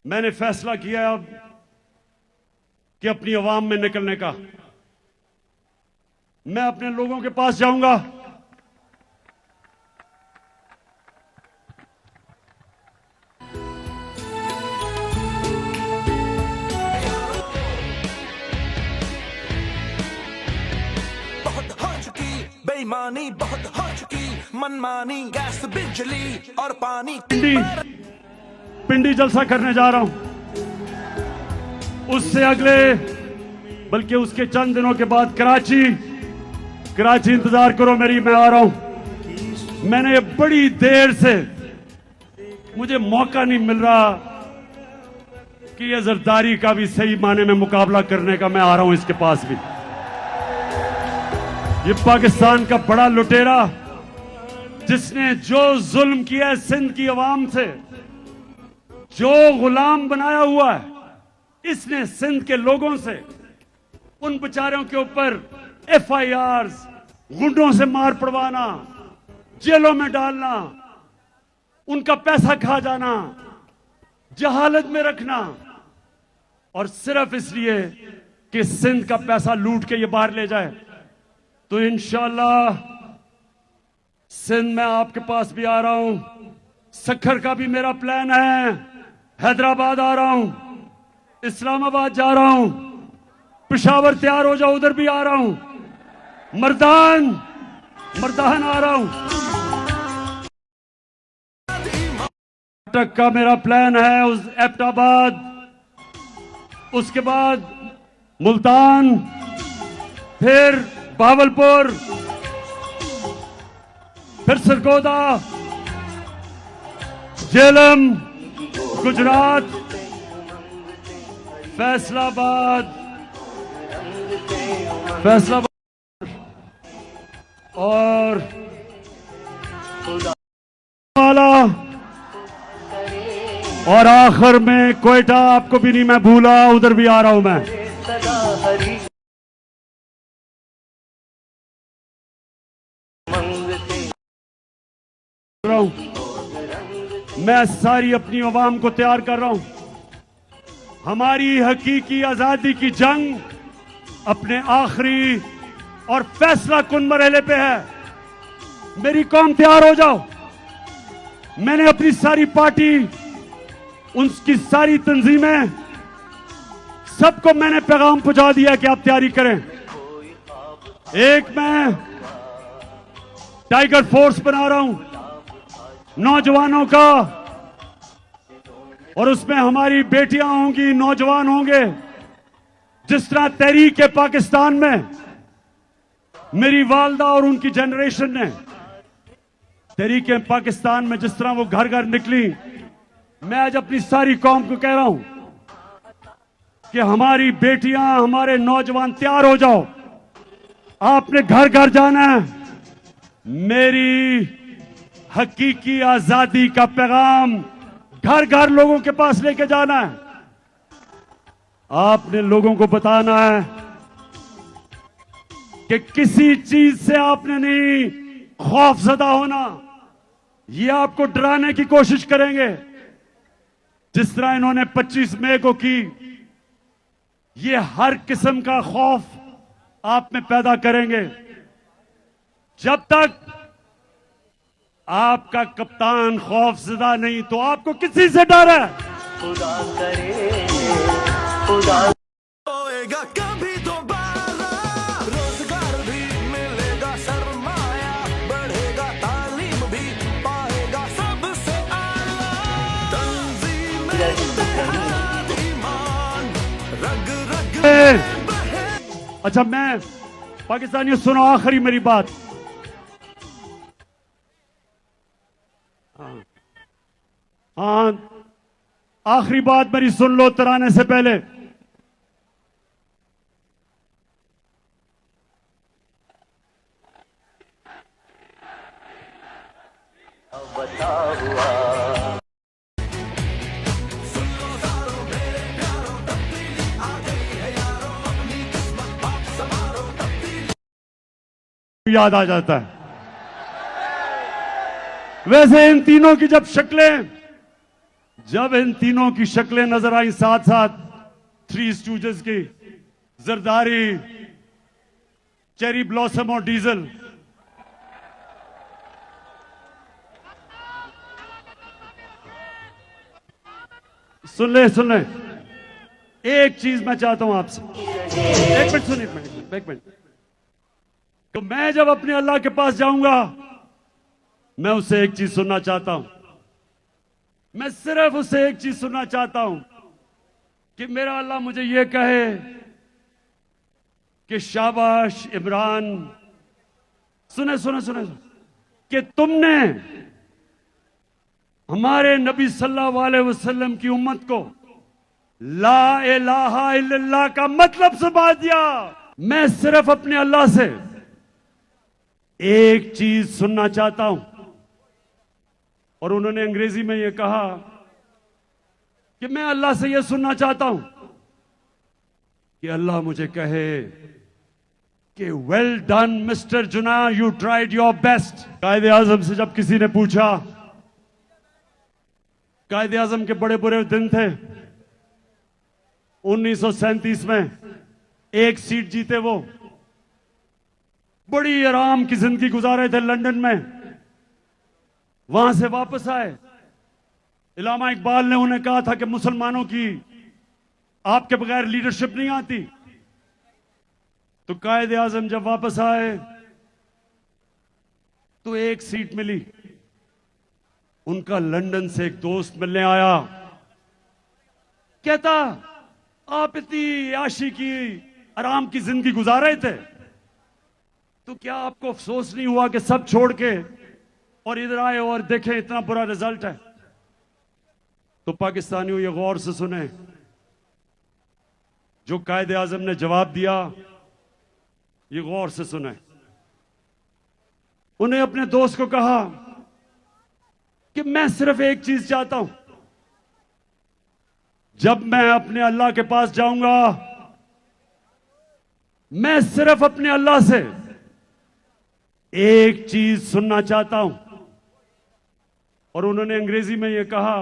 मैंने फैसला किया अब कि अपनी आवाम में निकलने का। मैं अपने लोगों के पास जाऊंगा। बहुत हो चुकी बेईमानी, बहुत हो चुकी मनमानी, गैस बिजली और पानी। पिंडी जलसा करने जा रहा हूं, उससे अगले बल्कि उसके चंद दिनों के बाद कराची इंतजार करो मेरी, मैं आ रहा हूं। मैंने बड़ी देर से मुझे मौका नहीं मिल रहा कि ये जरदारी का भी सही माने में मुकाबला करने का। मैं आ रहा हूं इसके पास भी। ये पाकिस्तान का बड़ा लुटेरा जिसने जो जुल्म किया है सिंध की आवाम से, जो गुलाम बनाया हुआ है इसने सिंध के लोगों से, उन बेचारों के ऊपर FIRs, गुंडों से मार पड़वाना, जेलों में डालना, उनका पैसा खा जाना, जहालत में रखना, और सिर्फ इसलिए कि सिंध का पैसा लूट के ये बाहर ले जाए। तो इंशाअल्लाह सिंध में आपके पास भी आ रहा हूं। सखर का भी मेरा प्लान है। हैदराबाद आ रहा हूं, इस्लामाबाद जा रहा हूं, पेशावर तैयार हो जाओ, उधर भी आ रहा हूं। मर्दान आ रहा हूं। तक का मेरा प्लान है, उस एबटाबाद, उसके बाद मुल्तान, फिर बावलपुर, फिर सरगोदा, झेलम, गुजरात, फैसलाबाद और वाला, और आखिर में कोयटा। आपको भी नहीं मैं भूला, उधर भी आ रहा हूं मैं। मैं सारी अपनी आवाम को तैयार कर रहा हूं। हमारी हकीकी आजादी की जंग अपने आखिरी और फैसला कुन मरहले पे है। मेरी कौम तैयार हो जाओ। मैंने अपनी सारी पार्टी, उनकी सारी तंजीमें, सबको मैंने पैगाम पहुंचा दिया कि आप तैयारी करें। एक मैं टाइगर फोर्स बना रहा हूं नौजवानों का, और उसमें हमारी बेटियां होंगी, नौजवान होंगे। जिस तरह तहरीक पाकिस्तान में मेरी वालदा और उनकी जनरेशन ने तहरीक पाकिस्तान में जिस तरह वो घर घर निकली, मैं आज अपनी सारी कौम को कह रहा हूं कि हमारी बेटियां, हमारे नौजवान तैयार हो जाओ। आपने घर घर जाना है। मेरी हकीकी आजादी का पैगाम घर घर लोगों के पास लेके जाना है। आपने लोगों को बताना है कि किसी चीज से आपने नहीं खौफजदा होना। ये आपको डराने की कोशिश करेंगे जिस तरह इन्होंने 25 मई को की। ये हर किस्म का खौफ आप में पैदा करेंगे। जब तक आपका कप्तान खौफजदा नहीं तो आपको किसी से डर है? खुदा करे, खुदा होएगा कभी दोबारा, रोजगार भी मिलेगा, सरमाया बढ़ेगा, तालीम भी पाएगा सबसे आला, तंजीम ईमान रग रग में। अच्छा, मैं पाकिस्तानियों सुनो आखिरी मेरी बात। हाँ, आखिरी बात मेरी सुन लो तराने से पहले। याद आ जाता है। वैसे इन तीनों की जब शक्लें जब इन तीनों की शक्लें नजर आई साथ साथ, थ्री स्टूजेस की, जरदारी, चेरी ब्लॉसम और डीजल, सुन ले, एक चीज मैं चाहता हूं आपसे, एक मिनट सुनिए, एक मिनट। तो मैं जब अपने अल्लाह के पास जाऊंगा, मैं उससे एक चीज सुनना चाहता हूं, मैं सिर्फ उससे एक चीज सुनना चाहता हूं कि मेरा अल्लाह मुझे यह कहे कि शाबाश इमरान, सुने कि तुमने हमारे नबी सल्लल्लाहु अलैहि वसल्लम की उम्मत को ला इलाहा इल्लल्लाह का मतलब समझा दिया। मैं सिर्फ अपने अल्लाह से एक चीज सुनना चाहता हूं। और उन्होंने अंग्रेजी में यह कहा कि मैं अल्लाह से यह सुनना चाहता हूं कि अल्लाह मुझे कहे कि वेल डन मिस्टर जुना, यू ट्राइड योर बेस्ट। कायदे आजम से जब किसी ने पूछा, कायदे आजम के बड़े बुरे दिन थे, 1937 में एक सीट जीते, वो बड़ी आराम की जिंदगी गुजारे थे लंदन में, वहां से वापस आए। इलामा इकबाल ने उन्हें कहा था कि मुसलमानों की आपके बगैर लीडरशिप नहीं आती। तो कायदे आजम जब वापस आए तो एक सीट मिली। उनका लंदन से एक दोस्त मिलने आया, कहता आप इतनी आशी की आराम की जिंदगी गुजार रहे थे, तो क्या आपको अफसोस नहीं हुआ कि सब छोड़ के और इधर आए और देखें इतना बुरा रिजल्ट है? तो पाकिस्तानियों ये गौर से सुने, जो कायदे आजम ने जवाब दिया, ये गौर से सुने। उन्हें अपने दोस्त को कहा कि मैं सिर्फ एक चीज चाहता हूं, जब मैं अपने अल्लाह के पास जाऊंगा, मैं सिर्फ अपने अल्लाह से एक चीज सुनना चाहता हूं। और उन्होंने अंग्रेजी में यह कहा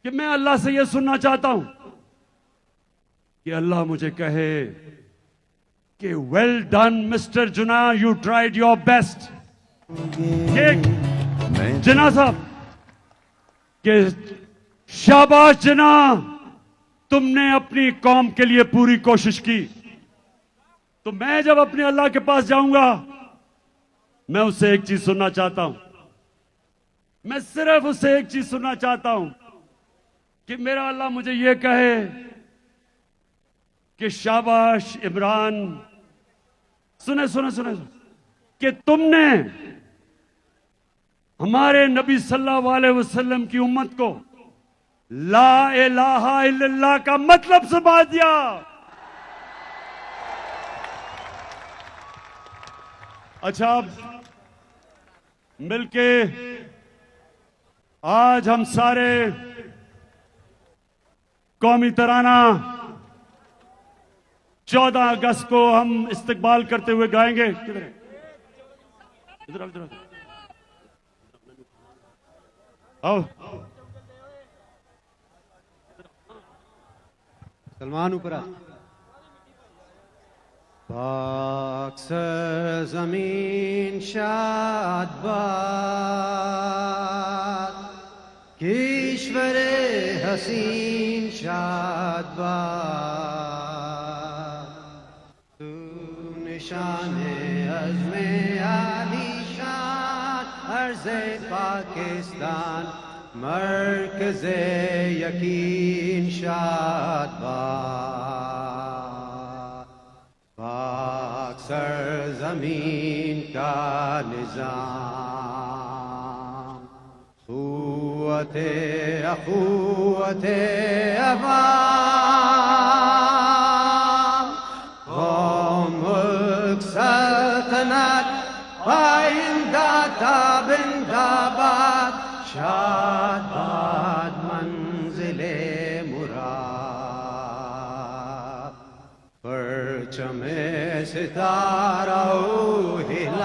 कि मैं अल्लाह से यह सुनना चाहता हूं कि अल्लाह मुझे कहे कि वेल डन मिस्टर जुना, यू ट्राइड योर बेस्ट। जिना साहब के शाबाश जिना, तुमने अपनी कौम के लिए पूरी कोशिश की। तो मैं जब अपने अल्लाह के पास जाऊंगा, मैं उससे एक चीज सुनना चाहता हूं, मैं सिर्फ उससे एक चीज सुनना चाहता हूं कि मेरा अल्लाह मुझे यह कहे कि शाबाश इमरान, सुने कि तुमने हमारे नबी सल्लल्लाहु अलैहि वसल्लम की उम्मत को ला इलाहा इल्लल्लाह का मतलब समझा दिया। अच्छा, अब मिलके आज हम सारे कौमी तराना 14 अगस्त को हम इस्तकबाल करते हुए गाएंगे। किधर है? इधर आओ। सलमान ऊपर आ। पाक सरज़मीन शाद बाद, कीश्वरे हसीन शाद बाद, तू निशाने अज़्मे आली शान, अर्ज़े पाकिस्तान मरकज़े यकीन शाद बाद। पाक सरज़मीन का निज़ाम, क़ुव्वते अख़ुव्वते अवाम, कौम मुल्क सल्तनत आइंदा ताबिंदाबाद, शादाबाद मंज़िले मुराद, परचमे सितारा हिलाल,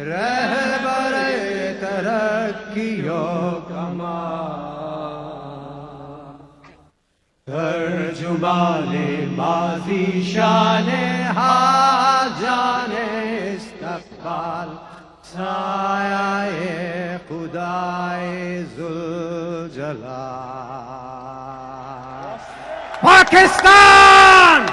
रहबरे तरह तरक्कियों कमा तर्जुमाने माजी शाने हाजाने इस्तकबाल साये खुदाए जुल जलाल पाकिस्तान।